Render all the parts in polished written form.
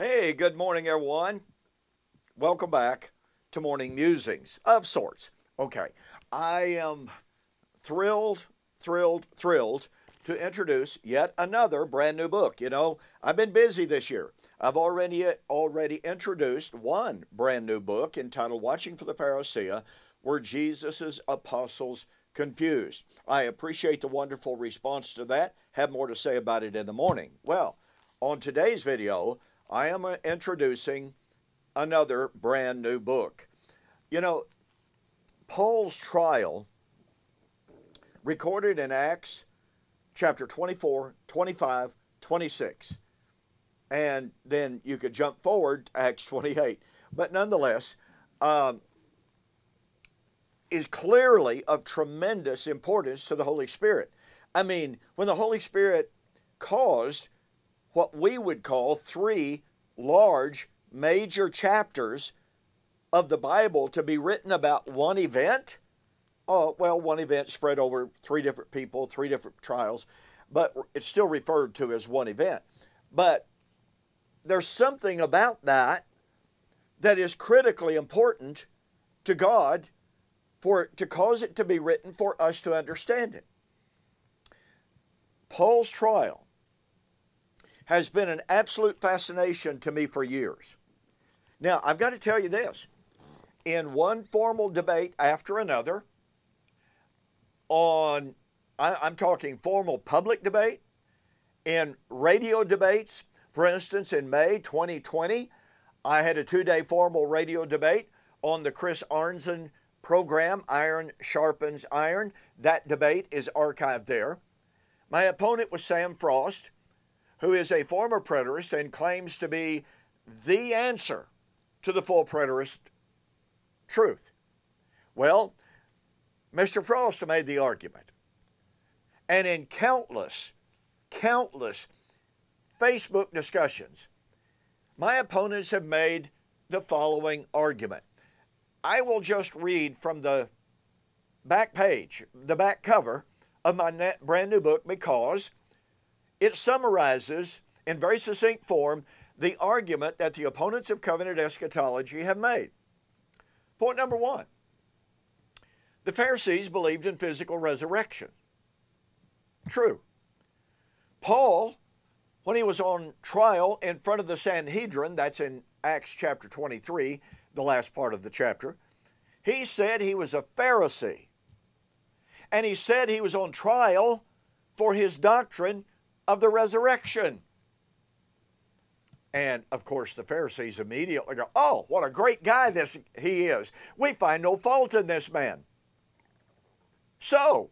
Hey, good morning, everyone. Welcome back to Morning Musings of sorts. Okay, I am thrilled to introduce yet another brand new book. You know, I've been busy this year. I've already introduced one brand new book entitled Watching for the Parousia, Were Jesus' Apostles Confused? I appreciate the wonderful response to that. Have more to say about it in the morning. Well, on today's video, I am introducing another brand new book. You know, Paul's trial, recorded in Acts chapter 24, 25, 26. And then you could jump forward to Acts 28. But nonetheless, is clearly of tremendous importance to the Holy Spirit. I mean, when the Holy Spirit caused what we would call three large major chapters of the Bible to be written about one event. Oh, well, one event spread over three different people, three different trials, but it's still referred to as one event. But there's something about that that is critically important to God to cause it to be written for us to understand it. Paul's trial has been an absolute fascination to me for years. Now, I've got to tell you this. In one formal debate after another, I'm talking formal public debate, in radio debates, for instance, in May 2020, I had a 2-day formal radio debate on the Chris Arnzen program, Iron Sharpens Iron. That debate is archived there. My opponent was Sam Frost, who is a former preterist and claims to be the answer to the full preterist truth. Well, Mr. Frost made the argument. And in countless Facebook discussions, my opponents have made the following argument. I will just read from the back page, the back cover of my brand new book, because it summarizes in very succinct form the argument that the opponents of covenant eschatology have made. Point number one, the Pharisees believed in physical resurrection. True. Paul, when he was on trial in front of the Sanhedrin, that's in Acts chapter 23, the last part of the chapter, he said he was a Pharisee. And he said he was on trial for his doctrine of the resurrection. And, of course, the Pharisees immediately go, oh, what a great guy he is. We find no fault in this man. So,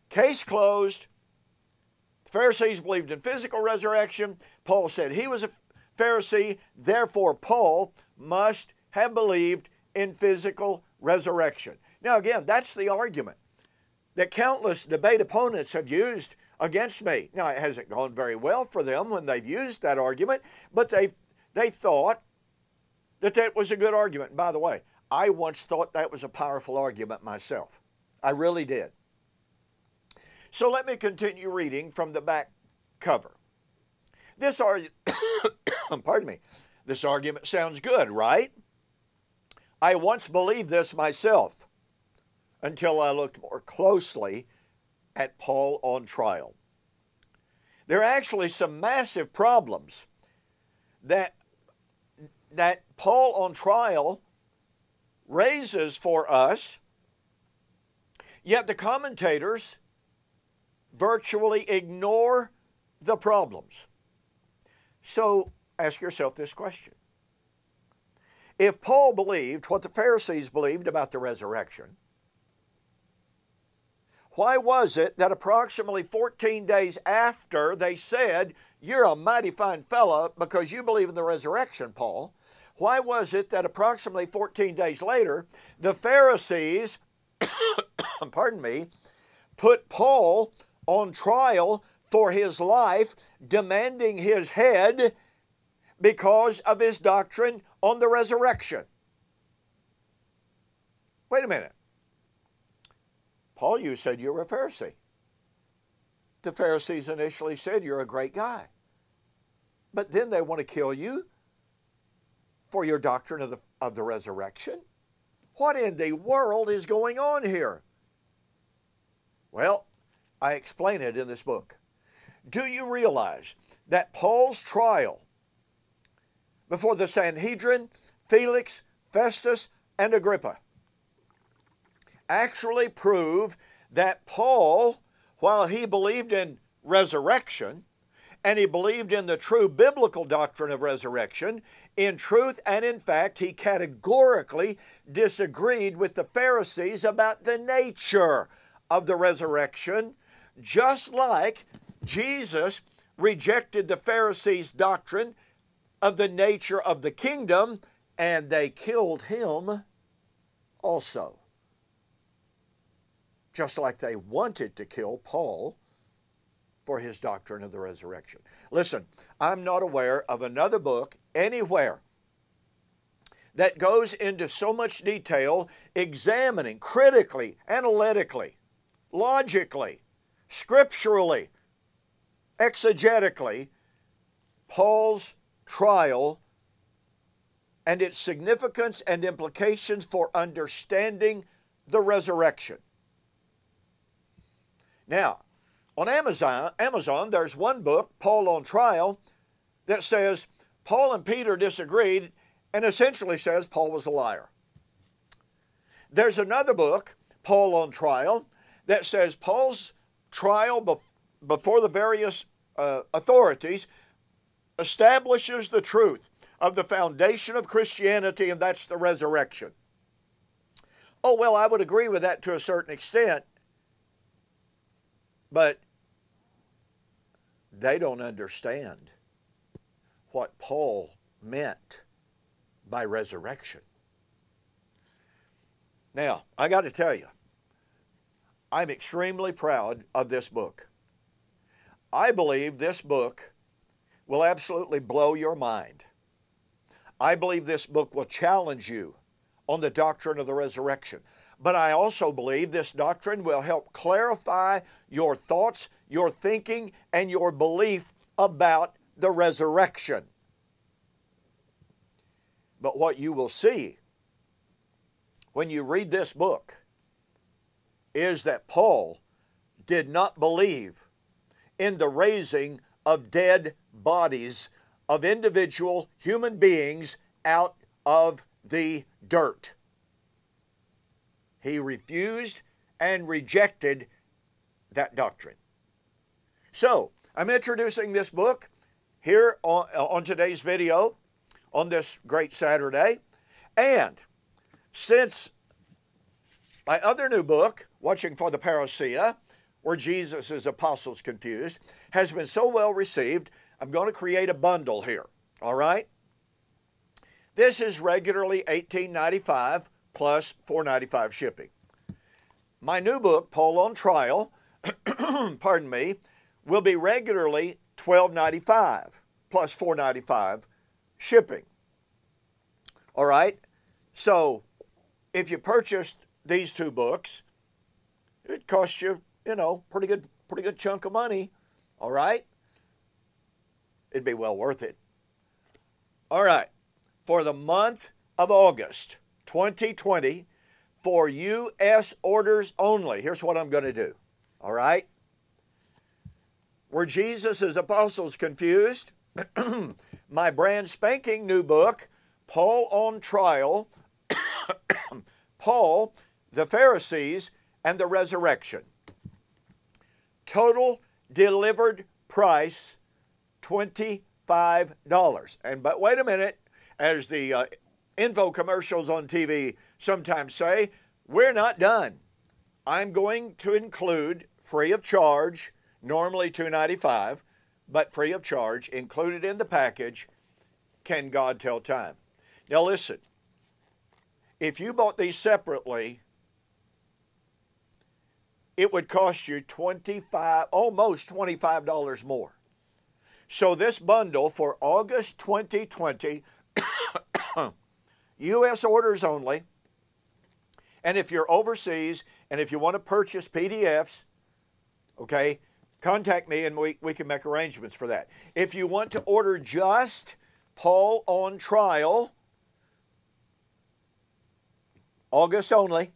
case closed. The Pharisees believed in physical resurrection. Paul said he was a Pharisee. Therefore, Paul must have believed in physical resurrection. Now, again, that's the argument that countless debate opponents have used against me. Now, it hasn't gone very well for them when they've used that argument, but they thought that was a good argument. And by the way, I once thought that was a powerful argument myself. I really did. So let me continue reading from the back cover. This pardon me, this argument sounds good, right? I once believed this myself until I looked more closely at Paul on trial. There are actually some massive problems that Paul on trial raises for us, yet the commentators virtually ignore the problems. So ask yourself this question. If Paul believed what the Pharisees believed about the resurrection, why was it that approximately 14 days after they said, you're a mighty fine fella because you believe in the resurrection, Paul, why was it that approximately 14 days later, the Pharisees, pardon me, put Paul on trial for his life, demanding his head because of his doctrine on the resurrection? Wait a minute. Paul, you said you were a Pharisee. The Pharisees initially said you're a great guy. But then they want to kill you for your doctrine of the resurrection? What in the world is going on here? Well, I explain it in this book. Do you realize that Paul's trial before the Sanhedrin, Felix, Festus, and Agrippa actually proved that Paul, while he believed in resurrection, and he believed in the true biblical doctrine of resurrection, in truth and in fact, he categorically disagreed with the Pharisees about the nature of the resurrection, just like Jesus rejected the Pharisees' doctrine of the nature of the kingdom, and they killed him also. Just like they wanted to kill Paul for his doctrine of the resurrection. Listen, I'm not aware of another book anywhere that goes into so much detail examining critically, analytically, logically, scripturally, exegetically, Paul's trial and its significance and implications for understanding the resurrection. Now, on Amazon, there's one book, Paul on Trial, that says Paul and Peter disagreed and essentially says Paul was a liar. There's another book, Paul on Trial, that says Paul's trial before the various authorities establishes the truth of the foundation of Christianity, and that's the resurrection. Oh, well, I would agree with that to a certain extent, but they don't understand what Paul meant by resurrection. Now, I got to tell you, I'm extremely proud of this book. I believe this book will absolutely blow your mind. I believe this book will challenge you on the doctrine of the resurrection. But I also believe this doctrine will help clarify your thoughts, your thinking, and your belief about the resurrection. But what you will see when you read this book is that Paul did not believe in the raising of dead bodies of individual human beings out of the dirt. He refused and rejected that doctrine. So, I'm introducing this book here on today's video on this great Saturday. And since my other new book, Watching for the Parousia, where Jesus' apostles confused, has been so well received, I'm going to create a bundle here, all right? This is regularly $18.95 plus $4.95 shipping. My new book, Paul on Trial, pardon me, will be regularly $12.95 plus $4.95 shipping. All right? So, if you purchased these two books, it costs you, pretty good chunk of money. All right? It'd be well worth it. All right. For the month of August 2020, for U.S. orders only, here's what I'm going to do. All right? Were Jesus' apostles confused? My brand spanking new book, Paul on Trial, Paul, the Pharisees, and the Resurrection. Total delivered price, $25. But wait a minute, as the info commercials on TV sometimes say, we're not done. I'm going to include free of charge, normally $2.95, but free of charge, included in the package, Can God Tell Time? Now listen, if you bought these separately, it would cost you almost $25 more. So this bundle for August 2020, U.S. orders only, and if you're overseas and if you want to purchase PDFs, okay, contact me and we can make arrangements for that. If you want to order just Paul on Trial, August only,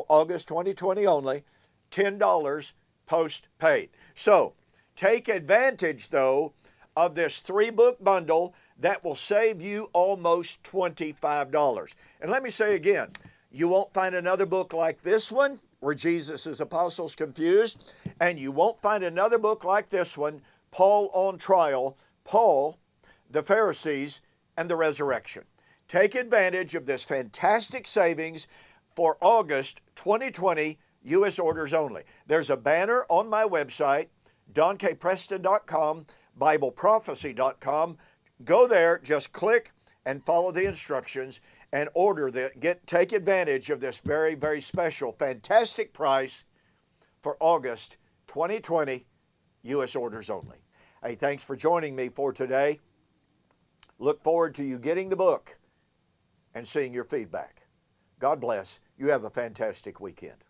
August 2020 only, $10 post-paid. So take advantage, though, of this 3-book bundle that will save you almost $25. And let me say again, you won't find another book like this one, where Jesus' apostles confused, and you won't find another book like this one, Paul on Trial, Paul, the Pharisees, and the Resurrection. Take advantage of this fantastic savings for August 2020, U.S. orders only. There's a banner on my website, donkpreston.com, BibleProphecy.com. Go there, just click and follow the instructions and order take advantage of this very, very special, fantastic price for August 2020, U.S. orders only. Hey, thanks for joining me for today. Look forward to you getting the book and seeing your feedback. God bless. You have a fantastic weekend.